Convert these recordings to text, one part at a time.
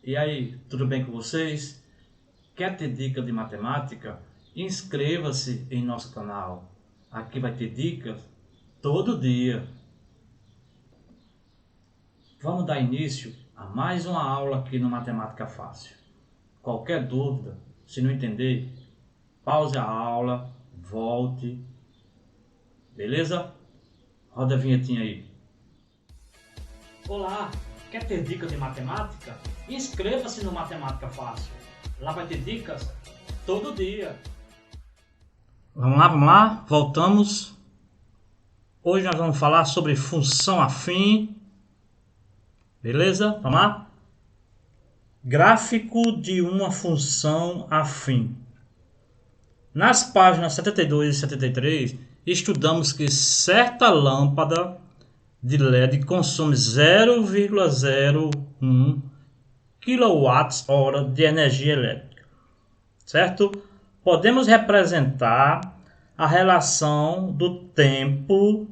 E aí, tudo bem com vocês? Quer ter dica de matemática? Inscreva-se em nosso canal. Aqui vai ter dicas todo dia. Vamos dar início a mais uma aula aqui no Matemática Fácil. Qualquer dúvida, se não entender, pause a aula, volte. Beleza? Roda a vinhetinha aí. Olá, quer ter dicas de matemática? Inscreva-se no Matemática Fácil. Lá vai ter dicas todo dia. Vamos lá, voltamos. Hoje nós vamos falar sobre função afim. Beleza? Vamos lá? Gráfico de uma função afim. Nas páginas 72 e 73, estudamos que certa lâmpada de LED consome 0,01 kWh de energia elétrica, certo? Podemos representar a relação do tempo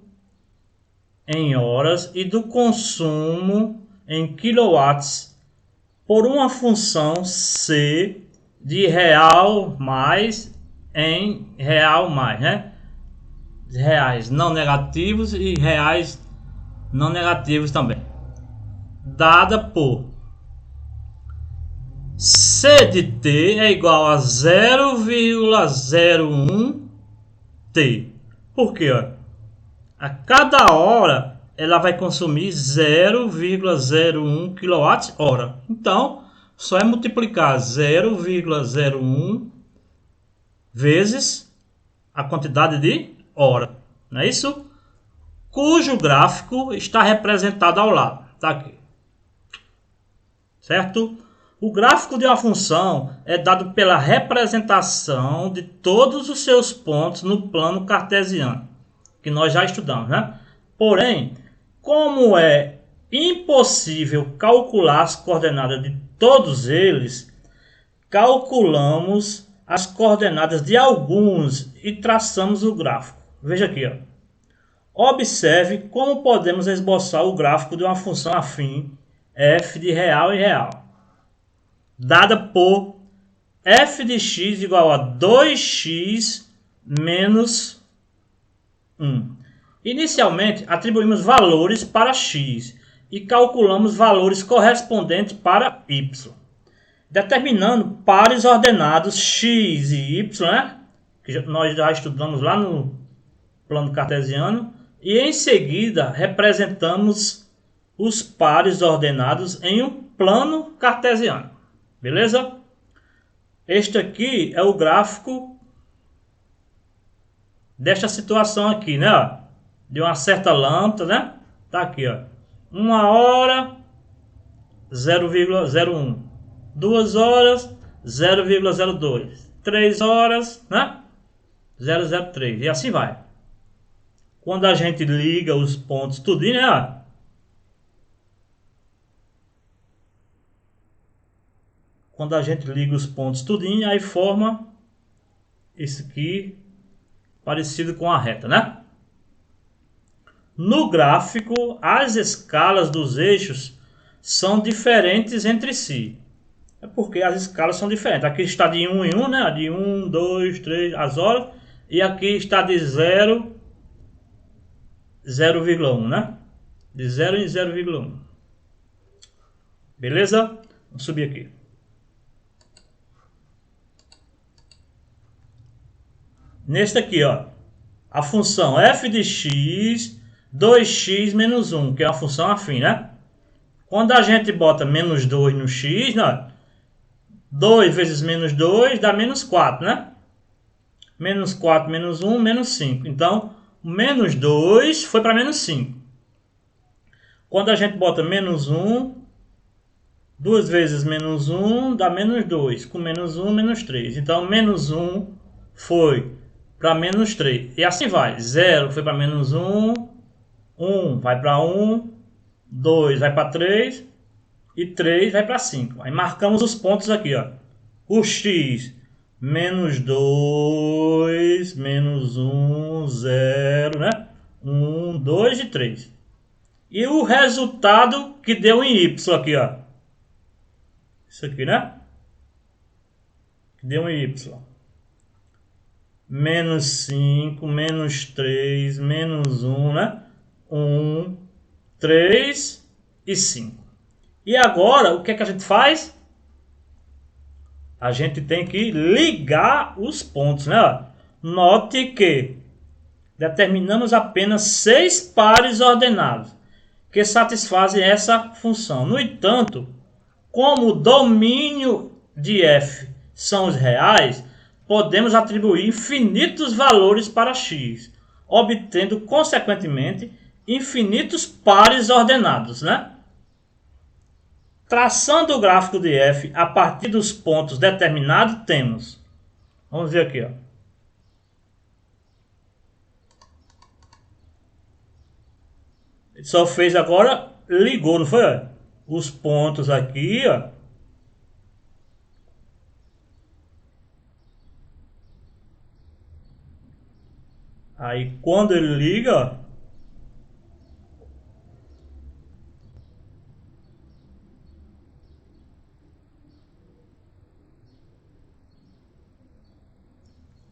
em horas e do consumo em quilowatts por uma função C de real mais em real mais, né? Reais não negativos e reais não negativos também, dada por C de t é igual a 0,01 t. Por quê? A cada hora ela vai consumir 0,01 kWh. Então, só é multiplicar 0,01 vezes a quantidade de hora. Não é isso? Cujo gráfico está representado ao lado. Está aqui. Certo? O gráfico de uma função é dado pela representação de todos os seus pontos no plano cartesiano, que nós já estudamos, né? Porém, como é impossível calcular as coordenadas de todos eles, calculamos as coordenadas de alguns e traçamos o gráfico. Veja aqui, ó. Observe como podemos esboçar o gráfico de uma função afim f de real e real, dada por f de x igual a 2x menos 1. Inicialmente, atribuímos valores para x e calculamos valores correspondentes para y, determinando pares ordenados x e y, né? Que nós já estudamos lá no plano cartesiano, e em seguida representamos os pares ordenados em um plano cartesiano. Beleza? Este aqui é o gráfico desta situação aqui, né? Ó, de uma certa lâmpada, né? Tá aqui, ó. 1 hora 0,01, 2 horas 0,02, 3 horas, né? 0,03 e assim vai. Quando a gente liga os pontos tudinho, né? Quando a gente liga os pontos tudinho, aí forma isso aqui parecido com a reta, né? No gráfico, as escalas dos eixos são diferentes entre si. É porque as escalas são diferentes. Aqui está de 1 em 1, né? De 1, 2, 3, as horas. E aqui está de 0,1, né? De 0 em 0,1. Beleza? Vamos subir aqui. Neste aqui, ó, a função f de x, 2x menos 1, que é uma função afim, né? Quando a gente bota menos 2 no x, né? 2 vezes menos 2 dá menos 4, né? Menos 4 menos 1, menos 5. Então, menos 2 foi para menos 5. Quando a gente bota menos 1, 2 vezes menos 1 dá menos 2. Com menos 1, menos 3. Então, menos 1 foi para menos 3. E assim vai. 0 foi para menos 1. 1 vai para 1. 2 vai para 3. E 3 vai para 5. Aí marcamos os pontos aqui, ó. O x, menos 2, menos 1, 0, né? 1, 2 e 3. E o resultado que deu em y aqui, ó. Isso aqui, né? Deu um y. Menos 5, menos 3, menos 1, né? 1, 3 e 5. E agora, o que é que a gente faz? A gente tem que ligar os pontos, né? Note que determinamos apenas 6 pares ordenados que satisfazem essa função. No entanto, como o domínio de f são os reais, podemos atribuir infinitos valores para x, obtendo, consequentemente, infinitos pares ordenados, né? Traçando o gráfico de f a partir dos pontos determinados, temos... Vamos ver aqui, ó. Ele só fez agora, ligou, não foi? Os pontos aqui, ó. Aí quando ele liga, ó,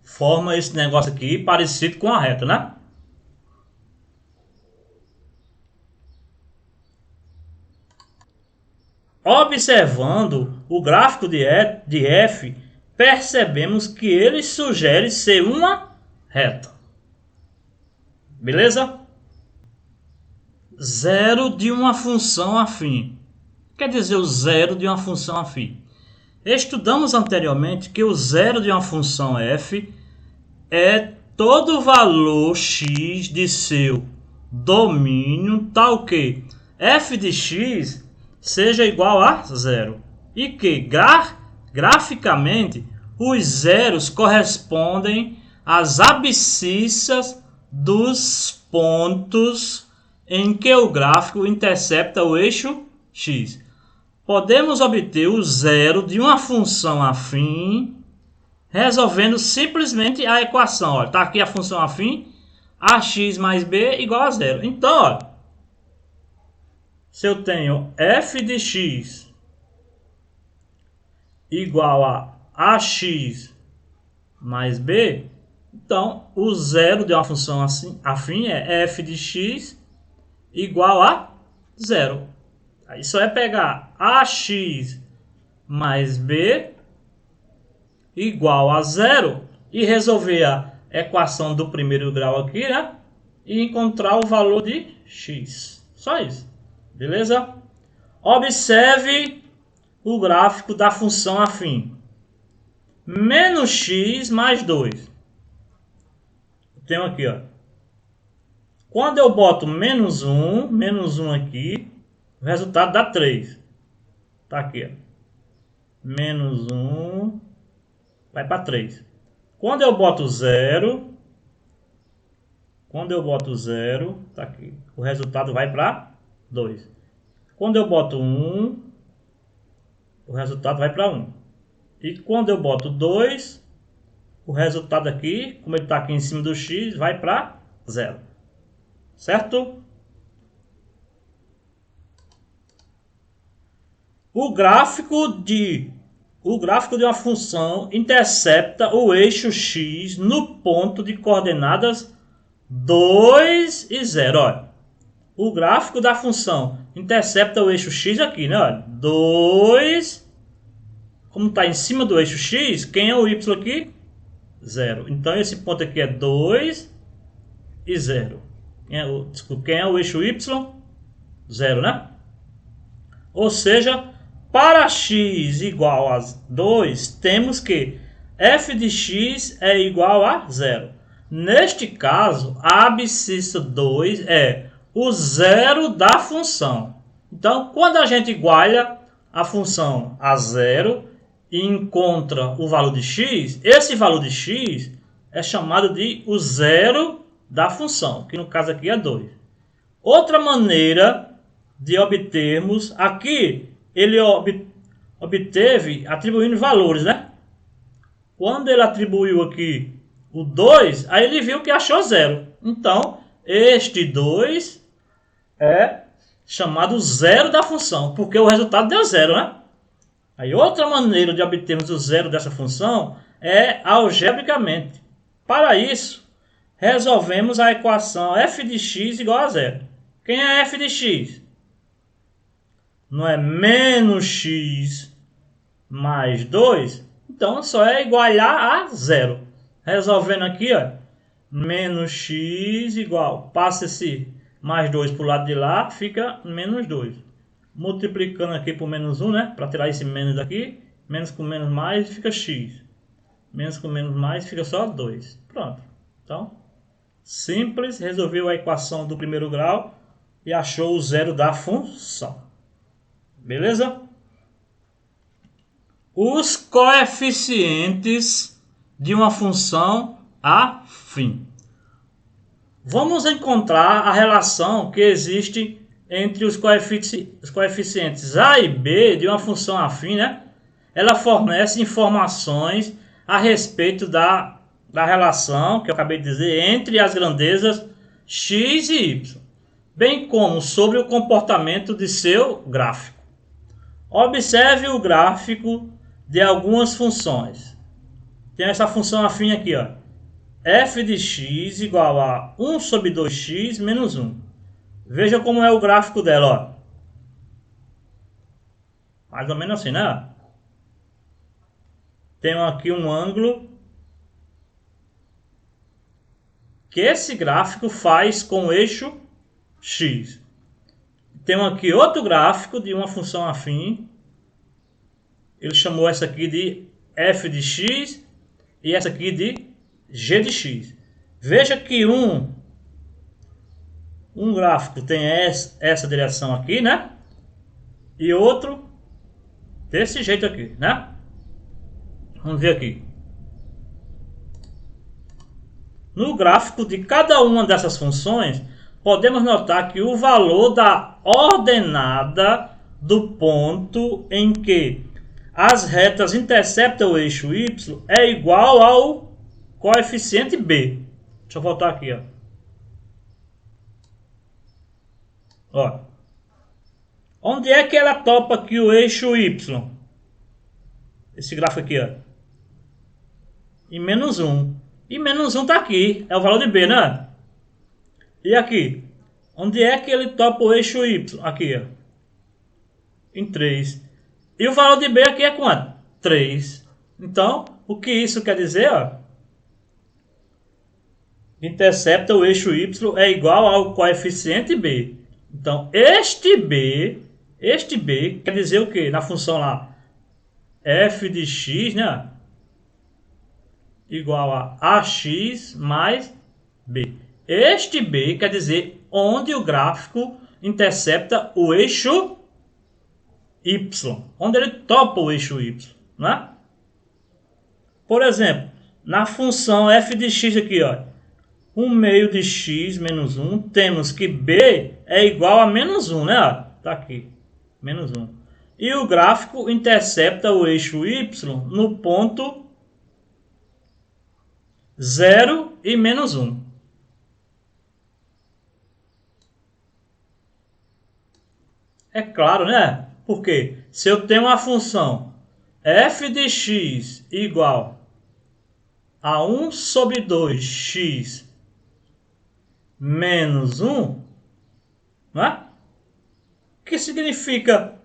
forma esse negócio aqui parecido com a reta, né? Observando o gráfico de f, percebemos que ele sugere ser uma reta. Beleza? Zero de uma função afim. Quer dizer o zero de uma função afim. Estudamos anteriormente que o zero de uma função f é todo valor x de seu domínio tal que f de x seja igual a zero e que graficamente os zeros correspondem às abscissas dos pontos em que o gráfico intercepta o eixo x. Podemos obter o zero de uma função afim resolvendo simplesmente a equação. Está aqui a função afim, ax mais b igual a zero. Então, ó, se eu tenho f de x igual a ax mais b, então o zero de uma função afim é f de x igual a zero. Aí só é pegar ax mais b igual a zero e resolver a equação do primeiro grau aqui, né? E encontrar o valor de x. Só isso. Beleza? Observe o gráfico da função afim. Menos x mais 2. Tenho aqui, ó. Quando eu boto menos 1 aqui, o resultado dá 3. Tá aqui, ó. Menos 1 vai para 3. Quando eu boto 0, tá aqui. O resultado vai para 2. Quando eu boto 1, o resultado vai para 1. E quando eu boto 2, o resultado aqui, como ele está aqui em cima do x, vai para 0. Certo? O gráfico de uma função intercepta o eixo x no ponto de coordenadas 2 e 0. Olha, o gráfico da função intercepta o eixo x aqui, né? Olha, 2, como está em cima do eixo x, quem é o y aqui? 0. Então esse ponto aqui é 2 e 0. Desculpa, quem é o eixo y? 0, né? Ou seja, para x igual a 2, temos que f de x é igual a 0. Neste caso, a abscissa 2 é o zero da função. Então, quando a gente iguala a função a 0 e encontra o valor de x, esse valor de x é chamado de o zero da função, que no caso aqui é 2. Outra maneira de obtermos, aqui ele obteve atribuindo valores, né? Quando ele atribuiu aqui o 2, aí ele viu que achou 0. Então, este 2 é chamado zero da função, porque o resultado deu 0, né? Aí outra maneira de obtermos o zero dessa função é algebricamente. Para isso, resolvemos a equação f de x igual a zero. Quem é f de x? Não é menos x mais 2? Então só é igualar a zero. Resolvendo aqui, ó, menos x igual, passa esse mais 2 para o lado de lá, fica menos 2. Multiplicando aqui por menos 1, né? Para tirar esse menos daqui, menos com menos mais fica x. Menos com menos mais fica só 2. Pronto. Então, simples, resolveu a equação do primeiro grau e achou o zero da função. Beleza? Os coeficientes de uma função afim. Vamos encontrar a relação que existe entre os coeficientes A e B de uma função afim, né? Ela fornece informações a respeito da relação, que eu acabei de dizer, entre as grandezas x e y, bem como sobre o comportamento de seu gráfico. Observe o gráfico de algumas funções. Tem essa função afim aqui, ó. F de x igual a 1 sobre 2x menos 1. Veja como é o gráfico dela, ó. Mais ou menos assim, né? Tem aqui um ângulo que esse gráfico faz com o eixo x. Tem aqui outro gráfico de uma função afim. Ele chamou essa aqui de f de x e essa aqui de g de x. Veja que um gráfico tem essa direção aqui, né? E outro desse jeito aqui, né? Vamos ver aqui. No gráfico de cada uma dessas funções, podemos notar que o valor da ordenada do ponto em que as retas interceptam o eixo y é igual ao coeficiente b. Deixa eu voltar aqui, ó. Ó. Onde é que ela topa aqui o eixo y? Esse gráfico aqui, ó. Em menos 1. E menos 1 está aqui. É o valor de b, né? E aqui? Onde é que ele topa o eixo y? Aqui, ó. Em 3. E o valor de b aqui é quanto? 3. Então, o que isso quer dizer, ó? Intercepta o eixo y é igual ao coeficiente b. Então, este b quer dizer o que? Na função lá, f de x, né? Igual a ax mais b. Este b quer dizer onde o gráfico intercepta o eixo y, onde ele topa o eixo y, né? Por exemplo, na função f de x aqui, ó, 1 meio de x menos 1, temos que b é igual a menos 1, né? Tá aqui, menos 1. E o gráfico intercepta o eixo y no ponto 0 e menos 1. É claro, né? Porque se eu tenho uma função f de x igual a 1 sobre 2x menos 1, né? Que significa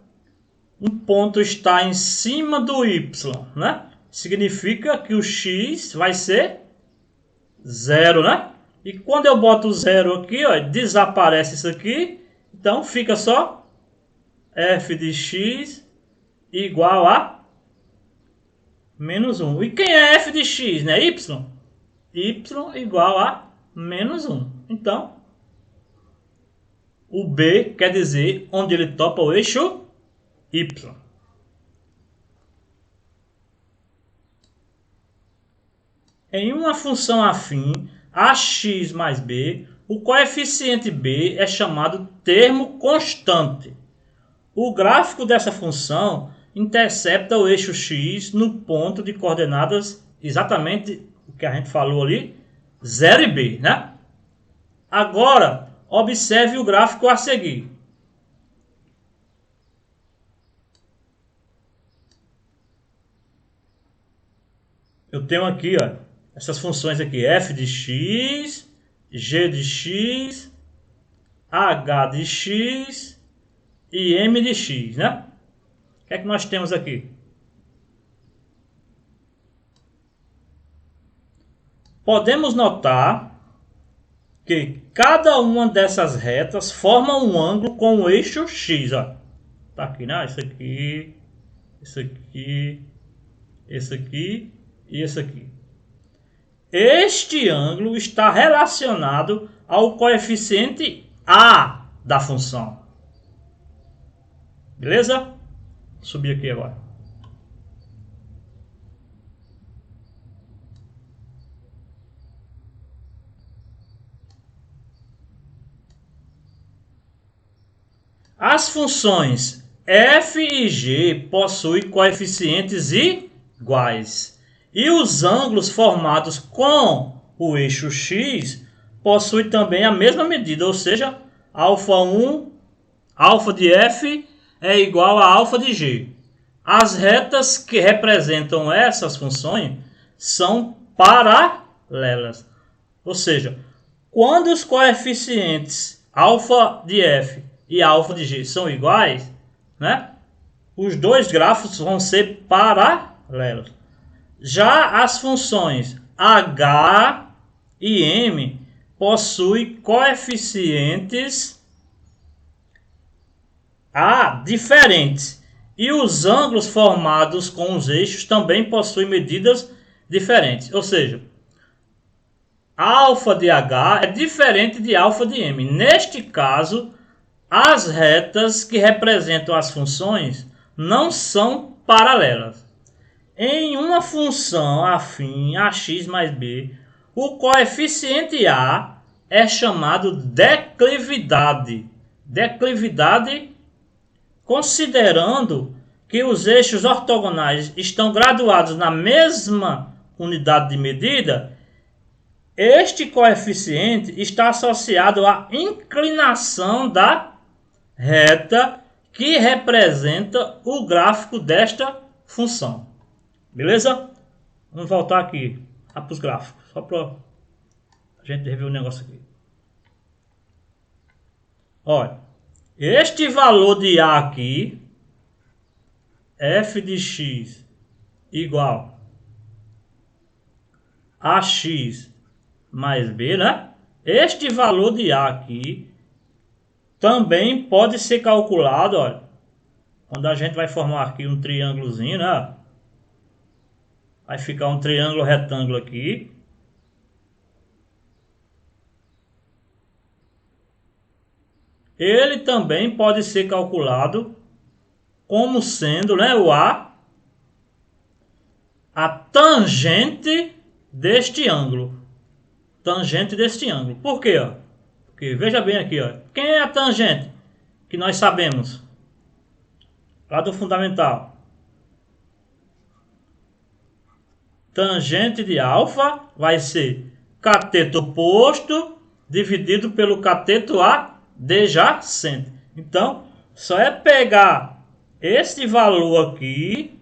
um ponto está em cima do y, né? Significa que o x vai ser 0, né? E quando eu boto o 0 aqui, ó, desaparece isso aqui. Então fica só f de x igual a menos 1. E quem é f de x, né? Y. Y igual a menos 1. Então, o b quer dizer onde ele topa o eixo y. Em uma função afim ax mais b, o coeficiente b é chamado termo constante. O gráfico dessa função intercepta o eixo x no ponto de coordenadas exatamente o que a gente falou ali, 0 e b, né? Agora, observe o gráfico a seguir. eu tenho aqui, ó, essas funções aqui, f de x, g de x, h de x e m de x, né? O que é que nós temos aqui? Podemos notar que cada uma dessas retas forma um ângulo com o eixo x, ó. Tá aqui, né? Isso aqui, isso aqui, esse aqui e esse aqui. Este ângulo está relacionado ao coeficiente a da função. Beleza? Vou subir aqui agora. As funções f e g possuem coeficientes iguais. E os ângulos formados com o eixo x possuem também a mesma medida, ou seja, α1, α de f é igual a α de g. As retas que representam essas funções são paralelas. Ou seja, quando os coeficientes α de f e α de g são iguais, né, os dois gráficos vão ser paralelos. Já as funções h e m possuem coeficientes a diferentes. E os ângulos formados com os eixos também possuem medidas diferentes. Ou seja, α de h é diferente de α de m. Neste caso, as retas que representam as funções não são paralelas. Em uma função afim a x mais b, o coeficiente a é chamado declividade. Declividade, considerando que os eixos ortogonais estão graduados na mesma unidade de medida, este coeficiente está associado à inclinação da reta que representa o gráfico desta função. Beleza? Vamos voltar aqui para os gráficos, só para a gente rever o negócio aqui. Olha, este valor de A aqui, f de x igual a x mais b, né? Este valor de A aqui também pode ser calculado, olha, quando a gente vai formar aqui um triângulozinho, né? Vai ficar um triângulo retângulo aqui. Ele também pode ser calculado como sendo, né, o A, a tangente deste ângulo. Tangente deste ângulo. Por quê? Ó? Porque veja bem aqui, ó. Quem é a tangente? Que nós sabemos. Lá do fundamental. Tangente de alfa vai ser cateto oposto dividido pelo cateto adjacente. Então, só é pegar esse valor aqui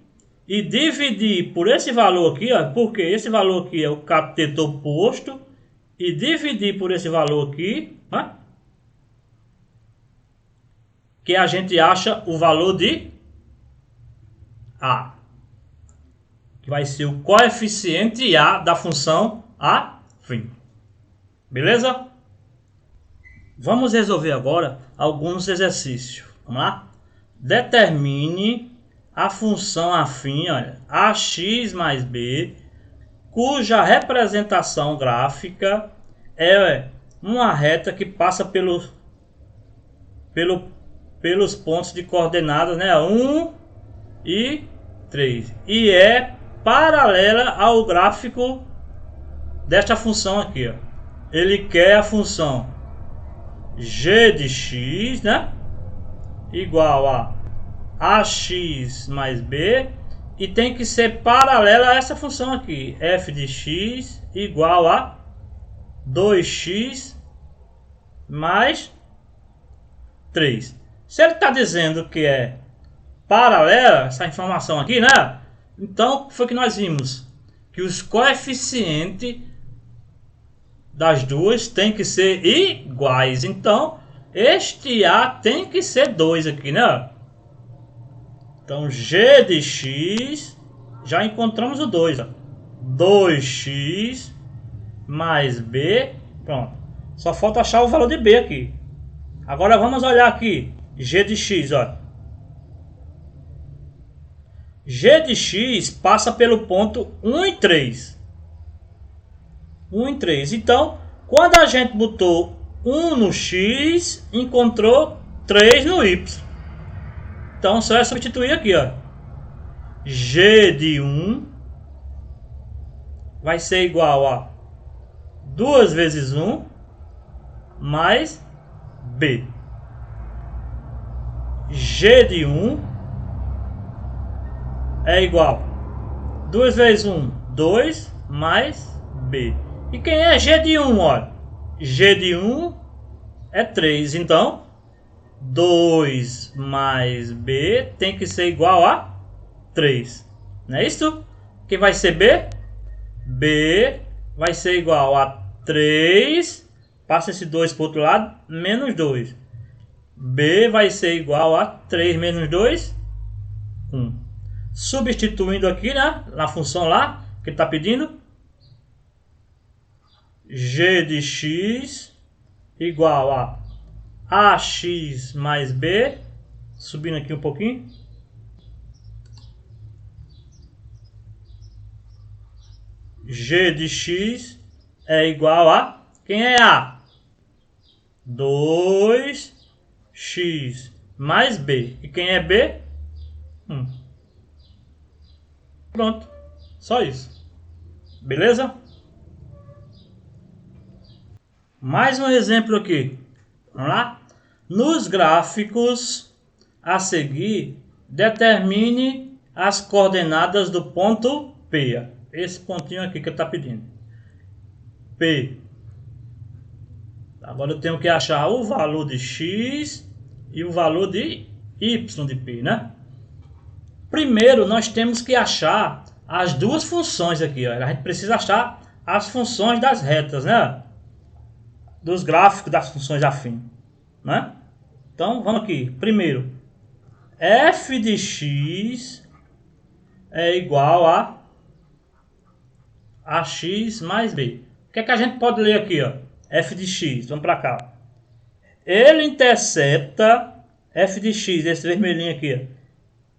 e dividir por esse valor aqui, ó, porque esse valor aqui é o cateto oposto, e dividir por esse valor aqui, né, que a gente acha o valor de A, que vai ser o coeficiente A da função afim. Beleza? Vamos resolver agora alguns exercícios. Vamos lá? Determine a função afim, olha, ax mais b, cuja representação gráfica é uma reta que passa pelos pontos de coordenadas, né, 1 e 3, e é paralela ao gráfico desta função aqui, ó. Ele quer a função g de x, né, igual a ax mais b, e tem que ser paralela a essa função aqui, f de x igual a 2x mais 3. Se ele está dizendo que é paralela essa informação aqui, né? Então foi que nós vimos que os coeficientes das duas tem que ser iguais. Então, este A tem que ser 2 aqui, né? Então, G de x, já encontramos o 2. 2x mais B, pronto. Só falta achar o valor de B aqui. Agora vamos olhar aqui, G de x, ó. G de x passa pelo ponto 1 e 3. 1 e 3. Então, quando a gente botou 1 no x, encontrou 3 no y. Então, só é substituir aqui, ó. G de 1 vai ser igual a 2 vezes 1 mais B. G de 1 é igual 2 vezes 1, 2 mais B. E quem é G de 1, olha? G de 1 é 3, então 2 mais B tem que ser igual a 3. Não é isso? Que vai ser B? B vai ser igual a 3, passa esse 2 para o outro lado, menos 2. B vai ser igual a 3 menos 2, 1. Substituindo aqui, né, na função lá, que ele está pedindo, G de x igual a AX mais B, subindo aqui um pouquinho, G de x é igual a, quem é A? 2x mais B. E quem é B? 1. Pronto. Só isso. Beleza? Mais um exemplo aqui. Vamos lá? Nos gráficos a seguir, determine as coordenadas do ponto P. Esse pontinho aqui que ele está pedindo. P. Agora eu tenho que achar o valor de x e o valor de y de P, né? Primeiro nós temos que achar as duas funções aqui, ó. A gente precisa achar as funções das retas, né? Dos gráficos das funções afins, né? Então vamos aqui. Primeiro, f de x é igual a ax mais b. O que é que a gente pode ler aqui, ó? F de x, vamos para cá. Ele intercepta f de x, esse vermelhinho aqui, ó.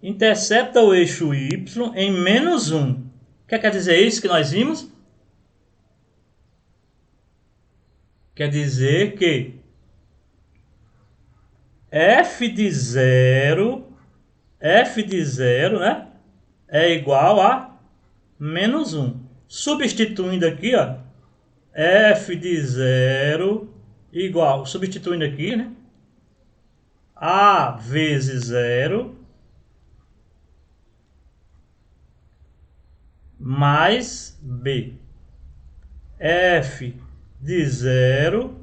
Intercepta o eixo y em menos 1. O que quer dizer isso que nós vimos? Quer dizer que f de 0, né, é igual a menos 1. Substituindo aqui, ó, f de 0 igual, substituindo aqui, né, a vezes 0 mais b. F de 0,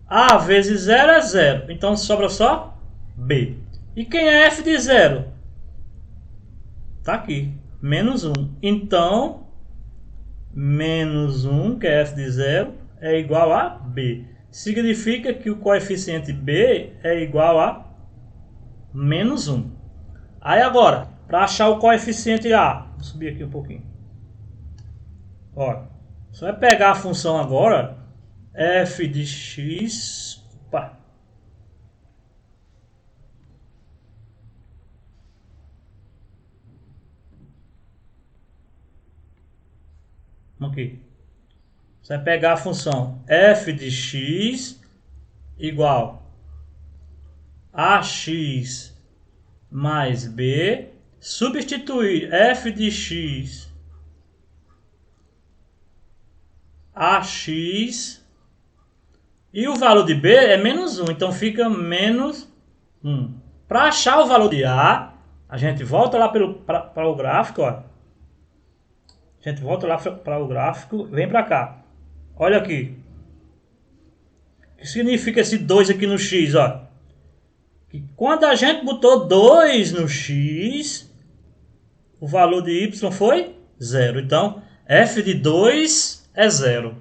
a vezes 0 é 0, então sobra só b. E quem é f de 0? Tá aqui, menos 1. Então, menos 1, que é f de 0, é igual a b. Significa que o coeficiente b é igual a menos 1. Aí agora, para achar o coeficiente a, vou subir aqui um pouquinho. Ó, só é pegar a função agora, f de x, opa, aqui. Você vai pegar a função f de x igual a ax mais b, substituir f de x ax e o valor de b é menos 1, então fica menos 1. Para achar o valor de a gente volta lá para o gráfico, ó. A gente volta lá para o gráfico, vem para cá. Olha aqui. O que significa esse 2 aqui no x, ó? Que quando a gente botou 2 no x, o valor de y foi 0. Então, f de 2 é 0.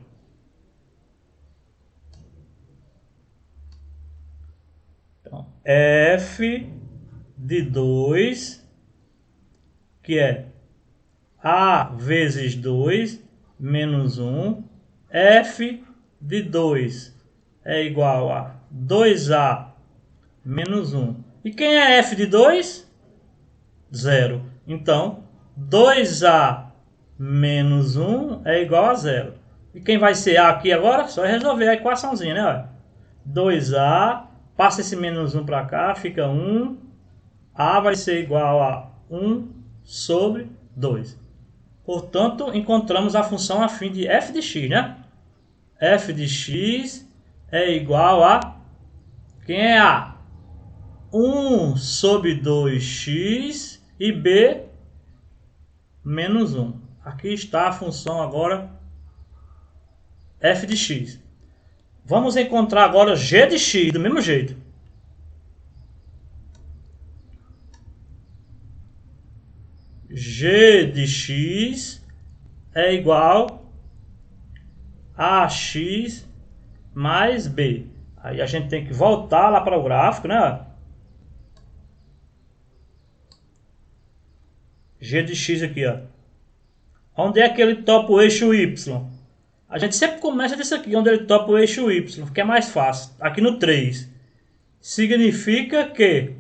Então, f de 2, que é a vezes 2 menos 1, f de 2 é igual a 2a menos 1. E quem é f de 2? 0. Então, 2a menos 1 é igual a 0. E quem vai ser a aqui agora? Só resolver a equaçãozinha, né? 2a, passa esse menos 1 para cá, fica 1. A vai ser igual a 1 sobre 2. Portanto, encontramos a função afim de f de x, né? F de x é igual a... Quem é A? 1 sobre 2x e B menos 1. Aqui está a função agora f de x. Vamos encontrar agora g de x do mesmo jeito. G de x é igual a x mais b. Aí a gente tem que voltar lá para o gráfico, né? G de x aqui, ó. Onde é que ele topa o eixo y? A gente sempre começa disso aqui, onde ele topa o eixo y, que é mais fácil. Aqui no 3. Significa que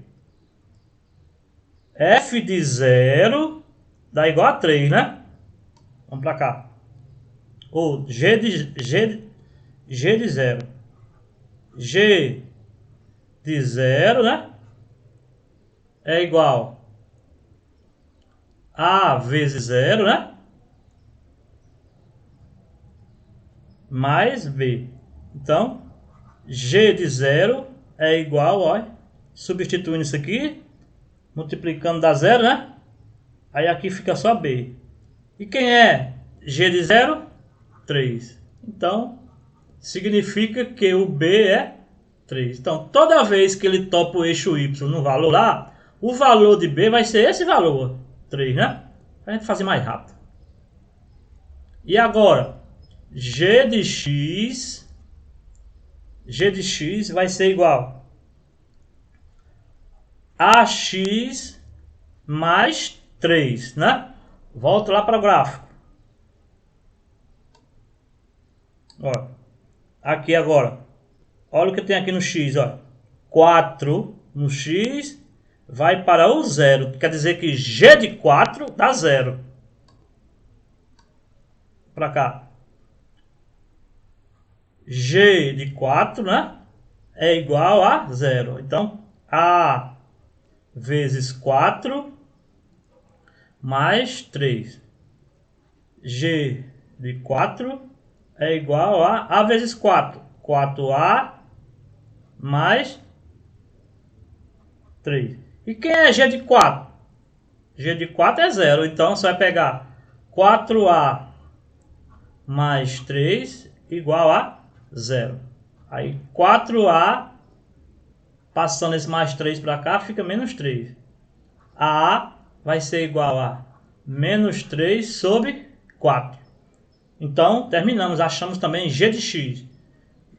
f de 0 dá igual a 3, né? Vamos para cá. Ou g de 0. G de 0, né? É igual a vezes 0, né? Mais b. Então, g de 0 é igual, ó, substituindo isso aqui, multiplicando dá 0, né? Aí aqui fica só b. E quem é g de 0? 3. Então, significa que o b é 3. Então, toda vez que ele topa o eixo y no valor lá, o valor de b vai ser esse valor, 3, né? Para a gente fazer mais rápido. E agora, g de x vai ser igual a x mais 3, né? Volto lá para o gráfico. Ó, aqui agora, olha o que tem aqui no x, ó. 4 no x vai para o 0. Quer dizer que g de 4 dá 0. Para cá. G de 4, né? É igual a 0. Então, a vezes 4 mais 3. G de 4 é igual a vezes 4. 4a mais 3. E quem é G de 4? G de 4 é 0. Então, você vai pegar 4a mais 3 igual a 0. Aí 4a, passando esse mais 3 para cá, fica menos 3. A vai ser igual a menos 3 sobre 4. Então, terminamos. Achamos também g de x.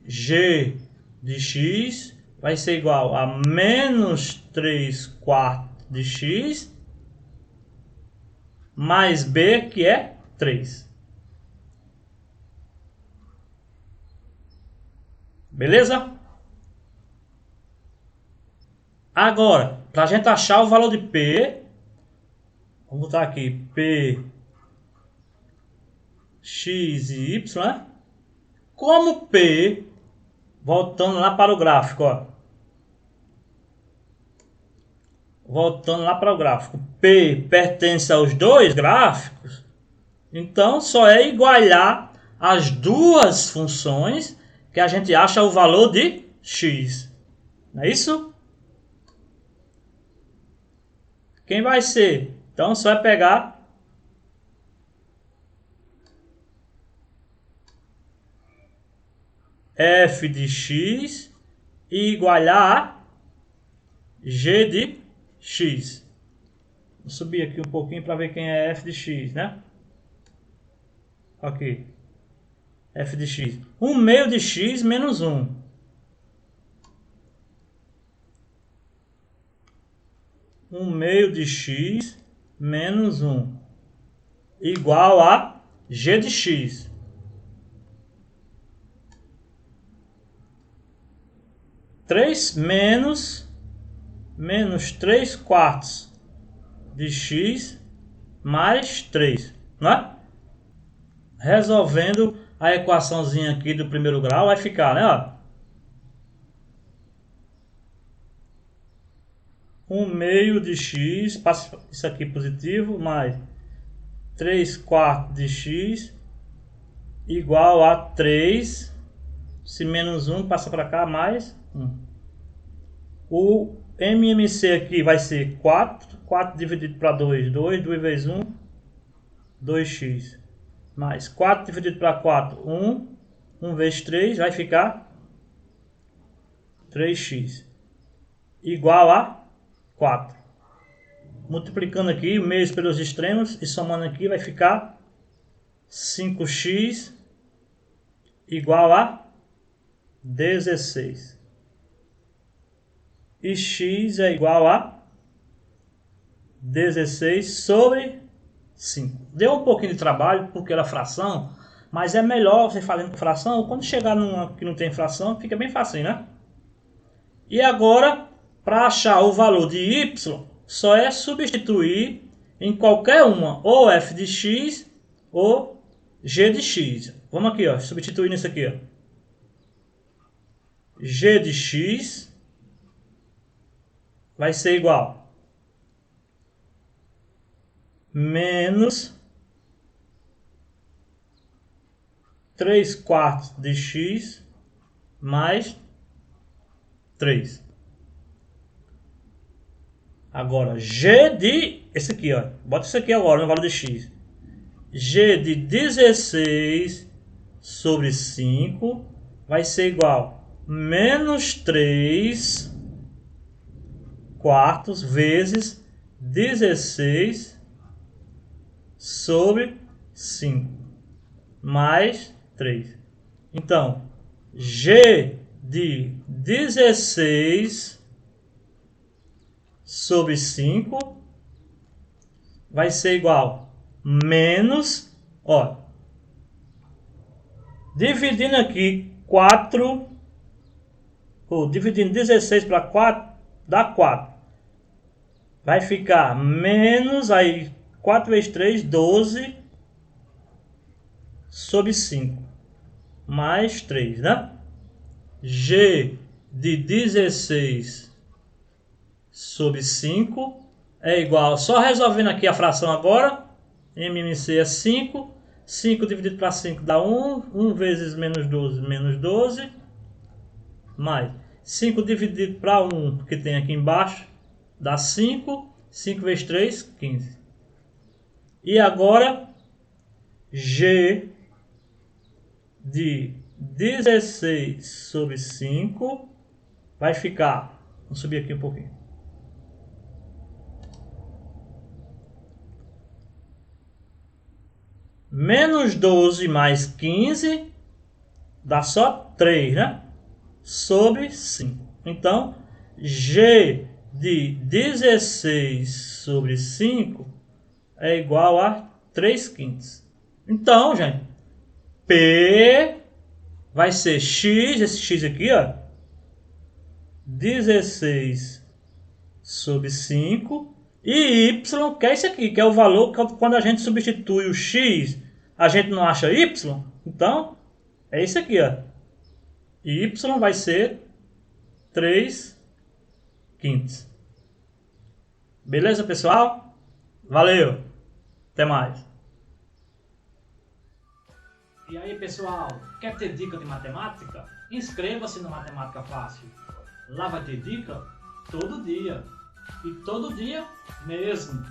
G de x vai ser igual a menos 3 quartos de x mais b, que é 3. Beleza? Agora, para a gente achar o valor de P, vamos botar aqui P, X e Y, né? Como P, voltando lá para o gráfico, ó. Voltando lá para o gráfico, P pertence aos dois gráficos, então só é igualar as duas funções que a gente acha o valor de X. Não é isso? Quem vai ser? Então, você vai pegar f de x e igualar a g de x. Vou subir aqui um pouquinho para ver quem é f de x, né? Aqui. F de x. 1 meio de x menos 1. 1 meio de x menos 1. Igual a g de x. 3 menos 3 quartos de x mais 3, não é? Resolvendo a equaçãozinha aqui do primeiro grau, vai ficar, né? Ó, 1 meio de x, passa isso aqui positivo, mais 3 quartos de x igual a 3, se menos 1 passa para cá, mais 1. O MMC aqui vai ser 4, 4 dividido para 2, 2, 2 vezes 1, 2x. Mais 4 dividido para 4, 1, 1 vezes 3, vai ficar 3x. Igual a 4. Multiplicando aqui, meios pelos extremos e somando aqui, vai ficar 5x igual a 16. E x é igual a 16 sobre 5. Deu um pouquinho de trabalho porque era fração, mas é melhor você fazendo com fração. Quando chegar numa que não tem fração, fica bem fácil, né? E agora, para achar o valor de y, só é substituir em qualquer uma, ou f de x ou g de x. Vamos aqui, ó, substituir nisso aqui, ó. G de x vai ser igual menos 3 quartos de x mais 3. Agora, g de... esse aqui, ó. Bota isso aqui agora no valor de x. G de 16 sobre 5 vai ser igual a menos 3 quartos vezes 16 sobre 5 mais 3. Então, g de 16 sobre 5 vai ser igual a menos, ó, dividindo aqui 4, dividindo 16 para 4, dá 4. Vai ficar menos, aí 4 vezes 3, 12 sobre 5 mais 3, né? G de 16 sobre 5 é igual, só resolvendo aqui a fração agora, MMC é 5, 5 dividido para 5 dá 1, 1 vezes menos 12, mais 5 dividido para 1, que tem aqui embaixo, dá 5, 5 vezes 3, 15. E agora, G de 16 sobre 5 vai ficar, vamos subir aqui um pouquinho, menos 12 mais 15 dá só 3, né? Sobre 5. Então, G de 16 sobre 5 é igual a 3 quintos. Então, gente, P vai ser x, esse x aqui, ó, 16 sobre 5, e y, que é isso aqui, que é o valor que quando a gente substitui o x, a gente não acha y, então é isso aqui, ó. E y vai ser 3 quintos. Beleza, pessoal? Valeu! Até mais! E aí, pessoal, quer ter dica de matemática? Inscreva-se no Matemática Fácil. Lá vai ter dica todo dia. E todo dia mesmo.